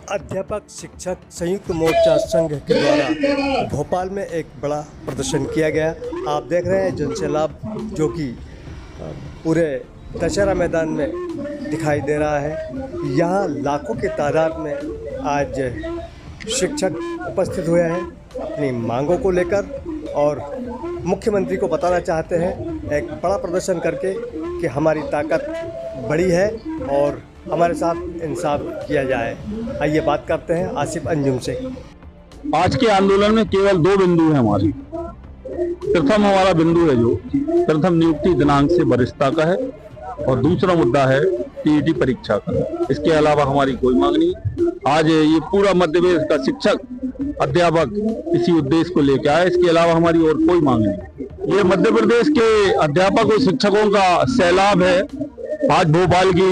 अध्यापक शिक्षक संयुक्त मोर्चा संघ के द्वारा भोपाल में एक बड़ा प्रदर्शन किया गया। आप देख रहे हैं जनसैलाब जो कि पूरे दशहरा मैदान में दिखाई दे रहा है। यहाँ लाखों की तादाद में आज शिक्षक उपस्थित हुए हैं अपनी मांगों को लेकर और मुख्यमंत्री को बताना चाहते हैं एक बड़ा प्रदर्शन करके कि हमारी ताकत बड़ी है और हमारे साथ इंसाफ किया जाए। आइए बात करते हैं आसिफ अंजुम से। आज के आंदोलन में केवल दो बिंदु हैं हमारी। प्रथम हमारा बिंदु है जो प्रथम नियुक्ति दिनांक से वरिष्ठता का है और दूसरा मुद्दा है टीईटी परीक्षा का। इसके अलावा हमारी कोई मांग नहीं। आज ये पूरा मध्य प्रदेश का शिक्षक अध्यापक इसी उद्देश्य को लेकर आए। इसके अलावा हमारी और कोई मांग नहीं। ये मध्य प्रदेश के अध्यापक और शिक्षकों का सैलाब है। आज भोपाल की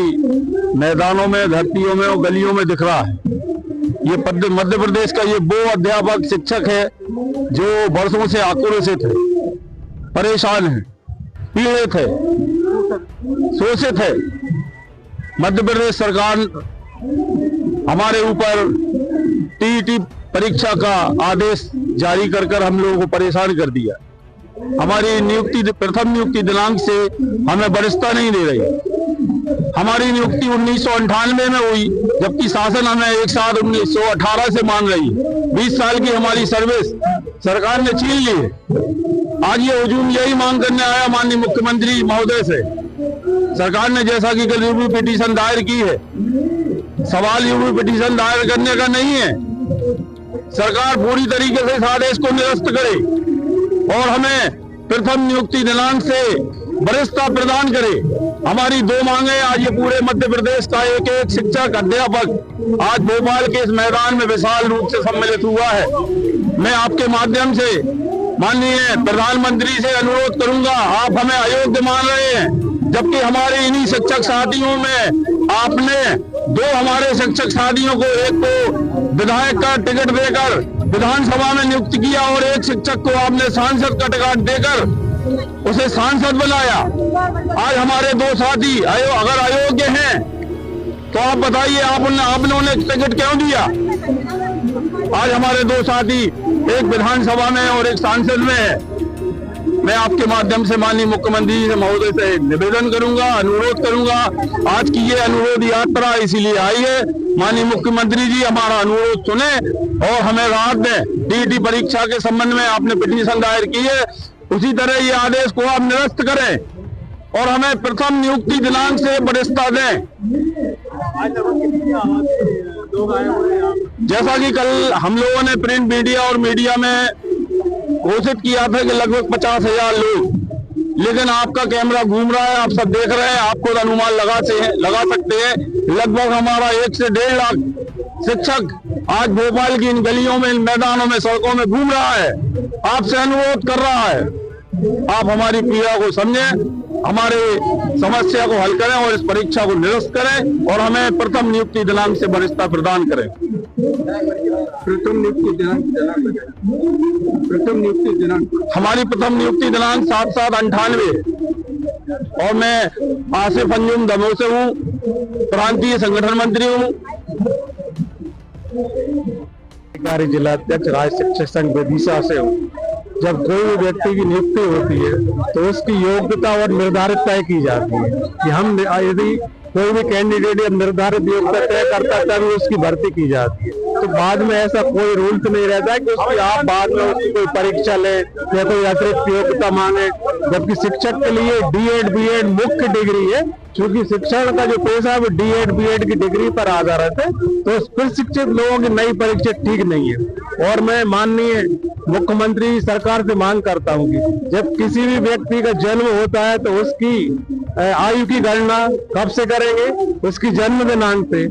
मैदानों में, धरतियों में और गलियों में दिख रहा है। ये मध्य प्रदेश का ये वो अध्यापक शिक्षक है जो वर्षों से आक्रोशित है, परेशान है, पीड़ित है, शोषित है। मध्य प्रदेश सरकार हमारे ऊपर टीईटी परीक्षा का आदेश जारी कर हम लोगों को परेशान कर दिया। हमारी नियुक्ति प्रथम नियुक्ति दिनांक से हमें वरिष्ठता नहीं दे रही। हमारी नियुक्ति 1998 में हुई, जबकि शासन हमें एक साथ 1918 से मान रही है। 20 साल की हमारी सर्विस सरकार ने छीन ली है। आज ये हुजूम यही मांग करने आया माननीय मुख्यमंत्री महोदय से। सरकार ने जैसा कि कल रिव्यू पिटीशन दायर की है, सवाल रिव्यू पिटीशन दायर करने का नहीं है। सरकार पूरी तरीके से इस आदेश को निरस्त करे और हमें प्रथम नियुक्ति दिनांक से वरिष्ठता प्रदान करे। हमारी दो मांगे आज ये पूरे मध्य प्रदेश का एक एक शिक्षक अध्यापक आज भोपाल के इस मैदान में विशाल रूप से सम्मिलित हुआ है। मैं आपके माध्यम से माननीय प्रधानमंत्री से अनुरोध करूंगा, आप हमें अयोग्य मान रहे हैं, जबकि हमारे इन्हीं शिक्षक साथियों में आपने दो हमारे शिक्षक साथियों को, एक को विधायक का टिकट देकर विधानसभा में नियुक्त किया और एक शिक्षक को आपने सांसद का टिकट देकर उसे सांसद बनाया। आज हमारे दो साथी अगर अयोग्य हैं तो आप बताइए आपने उन्हें टिकट क्यों दिया? आज हमारे दो साथी एक विधानसभा में और एक सांसद में है। मैं आपके माध्यम से माननीय मुख्यमंत्री से महोदय से निवेदन करूंगा, अनुरोध करूंगा। आज की ये अनुरोध यात्रा इसीलिए आई है, माननीय मुख्यमंत्री जी हमारा अनुरोध सुने और हमें राहत दें। टीईटी परीक्षा के संबंध में आपने पिटीशन दायर की है, उसी तरह ये आदेश को आप निरस्त करें और हमें प्रथम नियुक्ति दिनांक से वरिष्ठता दें। जैसा कि कल हम लोगों ने प्रिंट मीडिया और मीडिया में घोषित किया था कि लगभग 50,000 लोग, लेकिन आपका कैमरा घूम रहा है, आप सब देख रहे हैं, आप खुद अनुमान लगा सकते हैं। लगभग हमारा 1 से 1.5 लाख शिक्षक आज भोपाल की इन गलियों में, इन मैदानों में, सड़कों में घूम रहा है, आपसे अनुरोध कर रहा है। आप हमारी पीड़ा को समझें, हमारे समस्या को हल करें और इस परीक्षा को निरस्त करें और हमें प्रथम नियुक्ति दिनांक से वरिष्ठता प्रदान करें। प्रथम नियुक्ति दिनांक हमारी प्रथम नियुक्ति दिनांक 7/7/98 और मैं आसिफ अंजुम दमोह से हूँ, प्रांतीय संगठन मंत्री हूँ। जिला अध्यक्ष राज्य शिक्षक संघ विदिशा से हूँ। जब कोई भी व्यक्ति की नियुक्ति होती है तो उसकी योग्यता और निर्धारित तय की जाती है कि हम यदि कोई भी कैंडिडेट या निर्धारित योग्यता तय करता है तभी उसकी भर्ती की जाती है। तो बाद में ऐसा कोई रूल तो नहीं रहता है कि उसकी आप बाद में उसकी कोई परीक्षा ले या कोई अतिरिक्त योग्यता मांगे। जबकि शिक्षक के लिए डीएड बीएड मुख्य डिग्री है, क्योंकि शिक्षण का जो पेशा है वो डीएड बीएड की डिग्री पर आधारित है। तो फिर शिक्षित लोगों की नई परीक्षा ठीक नहीं है। और मैं माननीय मुख्यमंत्री सरकार से मांग करता हूँ कि जब किसी भी व्यक्ति का जन्म होता है तो उसकी आयु की गणना कब से करेंगे? उसकी जन्म दिनांक से।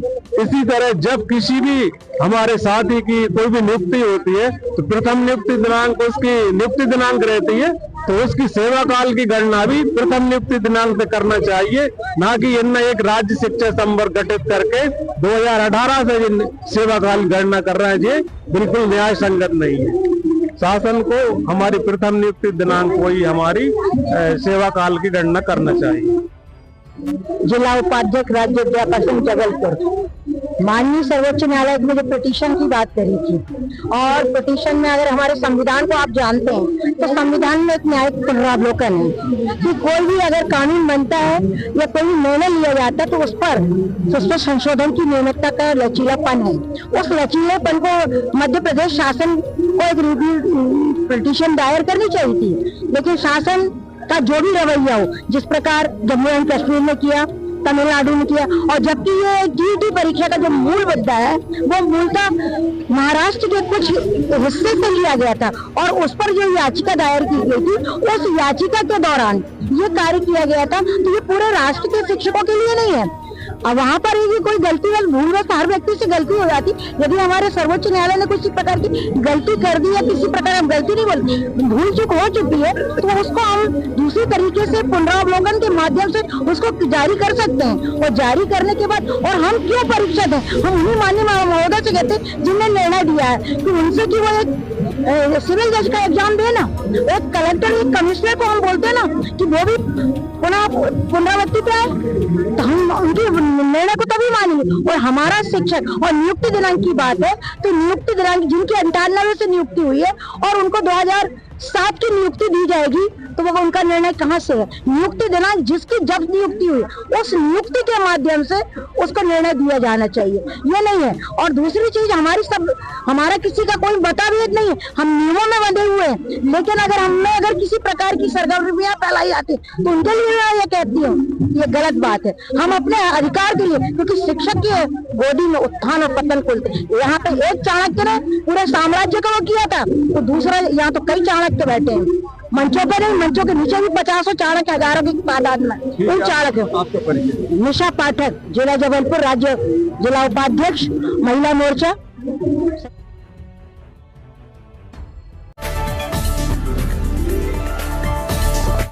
इसी तरह जब किसी भी हमारे साथी की कोई भी नियुक्ति होती है तो प्रथम नियुक्ति दिनांक उसकी नियुक्ति दिनांक रहती है, तो उसकी सेवा काल की गणना भी प्रथम नियुक्ति दिनांक से करना चाहिए, ना कि इनमें एक राज्य शिक्षा संवर्ग गठित करके 2018 से सेवा काल गणना कर रहे हैं। ये बिल्कुल न्याय संगत नहीं है। शासन को हमारी प्रथम नियुक्ति दिनांक को ही हमारी सेवा काल की गणना करना चाहिए। जिला उपाध्यक्ष राज्य अध्यापक संघ जबलपुर। माननीय सर्वोच्च न्यायालय में जो पिटीशन की बात करी थी, और पिटीशन में अगर हमारे संविधान को आप जानते हैं तो संविधान में एक न्यायिक पुनरावलोकन है कि कोई भी अगर कानून बनता है या कोई निर्णय लिया जाता है तो उस पर संशोधन की नियमितता का लचीलापन है। उस लचीलेपन को मध्य प्रदेश शासन को एक रिव्यू पिटीशन दायर करनी चाहिए थी, लेकिन शासन का जो भी रवैया हो, जिस प्रकार जम्मू एंड कश्मीर ने किया, तमिलनाडु में किया, और जबकि ये टीईटी परीक्षा का जो मूल मुद्दा है वो मूलतः महाराष्ट्र के कुछ हिस्से से लिया गया था, और उस पर जो याचिका दायर की गई थी, उस याचिका के दौरान ये कार्य किया गया था, तो ये पूरे राष्ट्र के शिक्षकों के लिए नहीं है। अब वहाँ पर ये कोई गलती या भूलवश हर व्यक्ति से गलती हो जाती। यदि हमारे सर्वोच्च न्यायालय ने किसी प्रकार की गलती कर दी या किसी प्रकार हम गलती नहीं बोलती, भूल चूक हो चुकी है, तो उसको हम दूसरी तरीके से पुनरावलोकन के माध्यम से उसको जारी कर सकते हैं, और जारी करने के बाद और हम क्यों परीक्षा दें, हम उन्हीं माननीय महोदय से कहते हैं जिनने निर्णय दिया है कि उनसे कि वो एक सिविल जज का एग्जाम देना, एक कलेक्टर एक कमिश्नर को हम बोलते हैं ना कि वो भी पुनरावृत्ति पे आए, तो हम उनके निर्णय को तभी मानेंगे। और हमारा शिक्षक और नियुक्ति दिनांक की बात है, तो नियुक्ति दिनांक जिनकी 98 से नियुक्ति हुई है और उनको 2007 की नियुक्ति दी जाएगी, तो वो उनका निर्णय कहाँ से है? नियुक्ति दिनांक जिसकी जब नियुक्ति हुई उस नियुक्ति के माध्यम से उसको निर्णय दिया जाना चाहिए, ये नहीं है। और दूसरी चीज, हमारा किसी का कोई मतभेद नहीं है, हम नियमों में बंधे हुए हैं, लेकिन अगर किसी प्रकार की सरगर्मियां फैलाई जाती तो उनके लिए मैं ये कहती हूँ ये गलत बात है। हम अपने अधिकार के लिए, क्योंकि शिक्षक की गोदी में उत्थान और पतन खुलते, यहाँ पे एक चाणक्य ने पूरे साम्राज्य का वो किया था, तो दूसरा यहाँ तो कई चाणक्य बैठे हैं, मंचों पर नहीं, मंचों के नीचे भी 50 चाणक्य, हजारों की तादाद में इन चाणक्य। निशा पाठक, जिला जबलपुर, राज्य जिला उपाध्यक्ष, महिला मोर्चा।